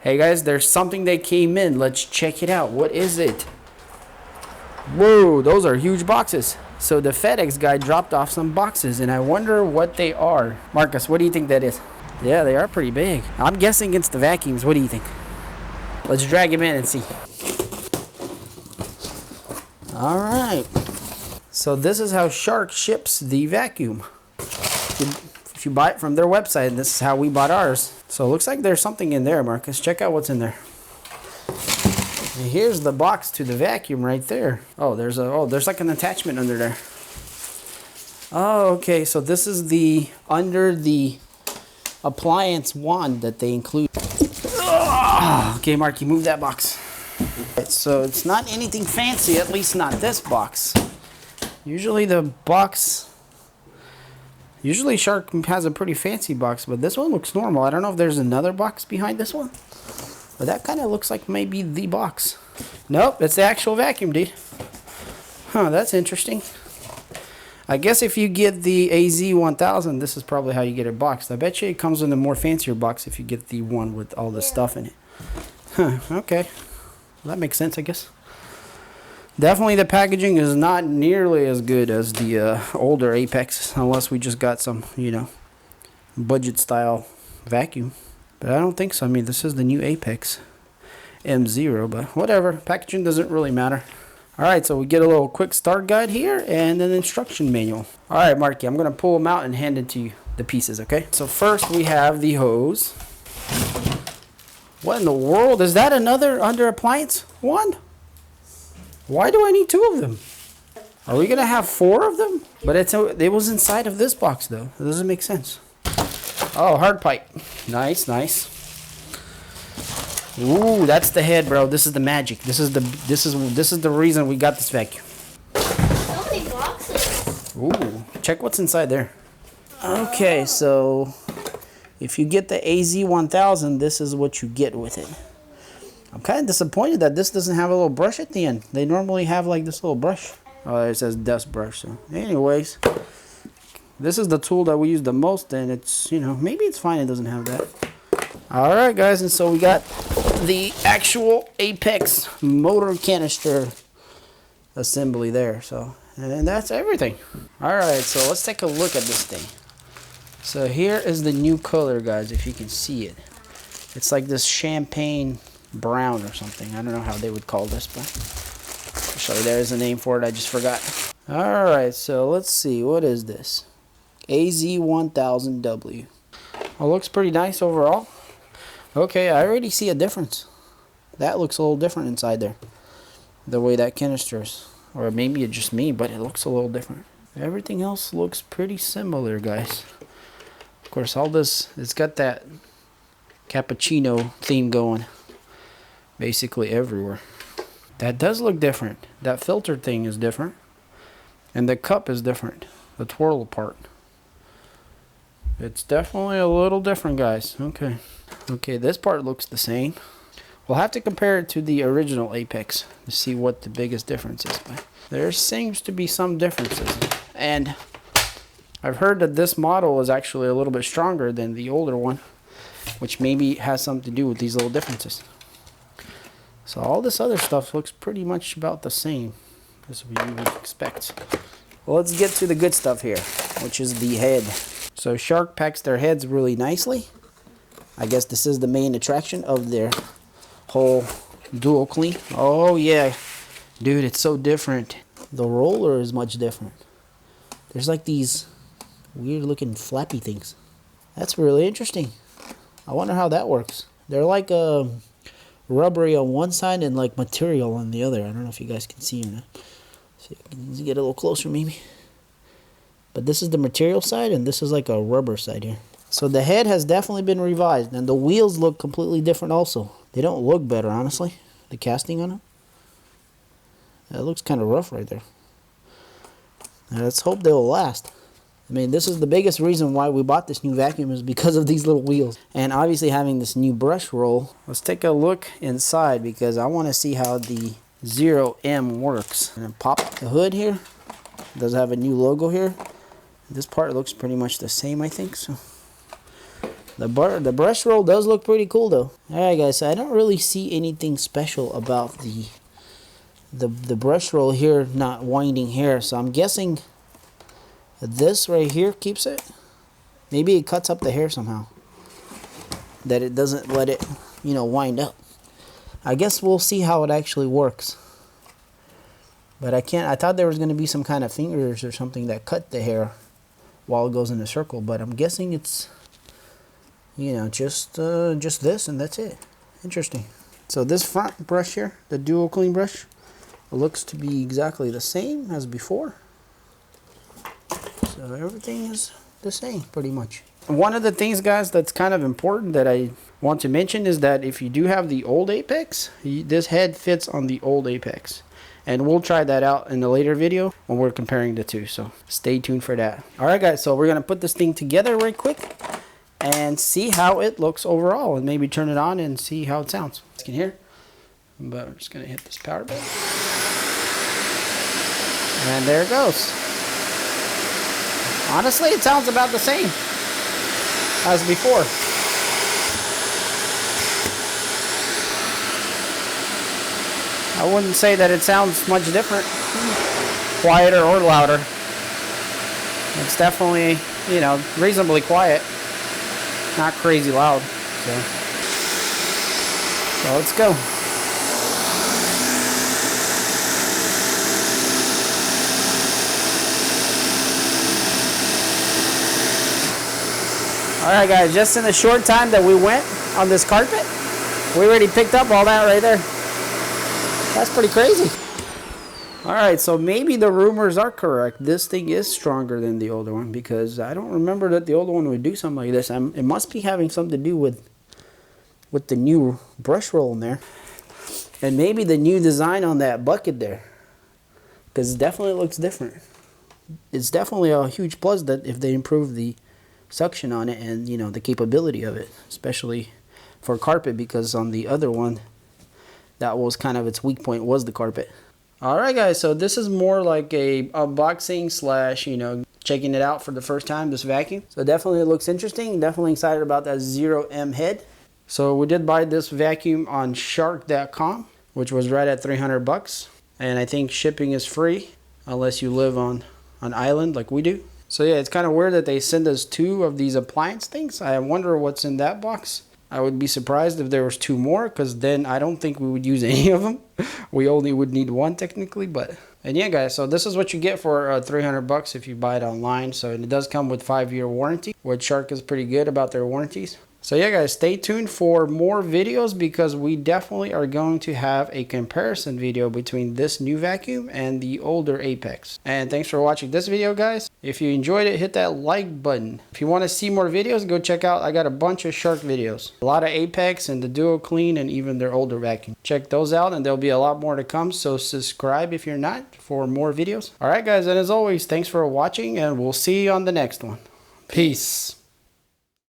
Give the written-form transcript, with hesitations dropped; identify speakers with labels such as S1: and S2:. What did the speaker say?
S1: Hey guys, there's something that came in. Let's check it out. What is it? Whoa, those are huge boxes. So the FedEx guy dropped off some boxes, and I wonder what they are. Marcus, what do you think that is? Yeah, they are pretty big. I'm guessing it's the vacuums. What do you think? Let's drag him in and see. All right. So this is how Shark ships the vacuum. If you buy it from their website, this is how we bought ours. So it looks like there's something in there, Marcus. Check out what's in there. And here's the box to the vacuum right there. Oh, there's like an attachment under there. Oh, okay. So this is the under the appliance wand that they include. Oh, okay, Marky, move that box. Right, so it's not anything fancy, at least not this box. Usually Shark has a pretty fancy box, but this one looks normal. I don't know if there's another box behind this one, but that kind of looks like maybe the box. Nope, it's the actual vacuum, dude. Huh, that's interesting. I guess if you get the AZ1000, this is probably how you get it boxed. I bet you it comes in a more fancier box if you get the one with all the stuff in it. Huh, okay. Well, that makes sense, I guess. Definitely the packaging is not nearly as good as the older Apex, unless we just got some, you know, budget style vacuum. But I don't think so. I mean, this is the new Apex M0, but whatever. Packaging doesn't really matter. Alright, so we get a little quick start guide here and an instruction manual. Alright, Marky, I'm going to pull them out and hand it to you, the pieces, okay? So first we have the hose. What in the world? Is that another under appliance one? Why do I need two of them? Are we going to have four of them? But it was inside of this box, though. It doesn't make sense. Oh, hard pipe. Nice, nice. Ooh, that's the head, bro. This is the magic. This is the reason we got this vacuum.
S2: So many boxes.
S1: Ooh, check what's inside there. Okay, so if you get the AZ1000, this is what you get with it. I'm kind of disappointed that this doesn't have a little brush at the end. They normally have like this little brush. Oh, it says dust brush. So, anyways, this is the tool that we use the most, and it's, you know, maybe it's fine it doesn't have that. All right, guys, and so we got the actual Apex motor canister assembly there. So, and that's everything. All right, so let's take a look at this thing. So here is the new color, guys, if you can see it. It's like this champagne brown or something. I don't know how they would call this, but actually there's a name for it. I just forgot. All right, so let's see. What is this? AZ1000W. Well, looks pretty nice overall. Okay, I already see a difference. That looks a little different inside there. The way that canister is. Or maybe it's just me, but it looks a little different. Everything else looks pretty similar, guys. Of course, all this, it's got that cappuccino theme going basically everywhere. That does look different. That filter thing is different. And the cup is different. The twirl part. It's definitely a little different, guys. Okay. Okay, this part looks the same. We'll have to compare it to the original Apex to see what the biggest difference is. But there seems to be some differences. And I've heard that this model is actually a little bit stronger than the older one, which maybe has something to do with these little differences. So all this other stuff looks pretty much about the same as we would expect. Well, let's get to the good stuff here, which is the head. So Shark packs their heads really nicely. I guess this is the main attraction of their whole DuoClean. Oh yeah, dude, it's so different. The roller is much different. There's like these weird looking flappy things. That's really interesting. I wonder how that works. They're like rubbery on one side and like material on the other. I don't know if you guys can see or not. So you can get a little closer maybe. But this is the material side and this is like a rubber side here. So the head has definitely been revised, and the wheels look completely different also. They don't look better, honestly. The casting on them. That looks kind of rough right there. Now let's hope they'll last. I mean, this is the biggest reason why we bought this new vacuum is because of these little wheels. And obviously having this new brush roll. Let's take a look inside because I want to see how the 0M works. And then pop the hood here. It does have a new logo here. This part looks pretty much the same, I think. So The brush roll does look pretty cool though. Alright guys, so I don't really see anything special about the brush roll here not winding hair. So I'm guessing this right here keeps it. Maybe it cuts up the hair somehow, that it doesn't let it, you know, wind up. I guess we'll see how it actually works. But I thought there was going to be some kind of fingers or something that cut the hair while it goes in a circle, but I'm guessing it's, you know, just this and that's it. Interesting. So this front brush here, the DuoClean brush, looks to be exactly the same as before. So everything is the same pretty much. One of the things, guys, that's kind of important that I want to mention is that if you do have the old Apex, this head fits on the old Apex. And we'll try that out in a later video when we're comparing the two. So stay tuned for that. Alright guys, so we're going to put this thing together right quick and see how it looks overall. And maybe turn it on and see how it sounds. You can hear. But we're just going to hit this power button. And there it goes. Honestly, it sounds about the same as before. I wouldn't say that it sounds much different, quieter or louder. It's definitely, you know, reasonably quiet, not crazy loud. So let's go. Alright guys, just in the short time that we went on this carpet, we already picked up all that right there. That's pretty crazy. Alright, so maybe the rumors are correct. This thing is stronger than the older one, because I don't remember that the older one would do something like this. It must be having something to do with the new brush roll in there. And maybe the new design on that bucket there. Because it definitely looks different. It's definitely a huge plus that if they improve the suction on it and, you know, the capability of it. Especially for carpet, because on the other one, that was kind of its weak point, was the carpet. Alright guys, so this is more like a unboxing slash, you know, checking it out for the first time, this vacuum. So definitely it looks interesting. Definitely excited about that 0M head. So we did buy this vacuum on Shark.com, which was right at 300 bucks. And I think shipping is free unless you live on an island like we do. So yeah, it's kind of weird that they send us 2 of these appliance things. I wonder what's in that box. I would be surprised if there was 2 more, because then I don't think we would use any of them. We only would need 1 technically, but... And yeah guys, so this is what you get for 300 bucks if you buy it online. So it does come with 5-year warranty, which Shark is pretty good about their warranties. So yeah guys, stay tuned for more videos, because we definitely are going to have a comparison video between this new vacuum and the older Apex. And thanks for watching this video guys. If you enjoyed it, hit that like button. If you want to see more videos, go check out, I got a bunch of Shark videos. A lot of Apex and the DuoClean and even their older vacuum. Check those out and there'll be a lot more to come, so subscribe if you're not for more videos. Alright guys, and as always, thanks for watching and we'll see you on the next one. Peace.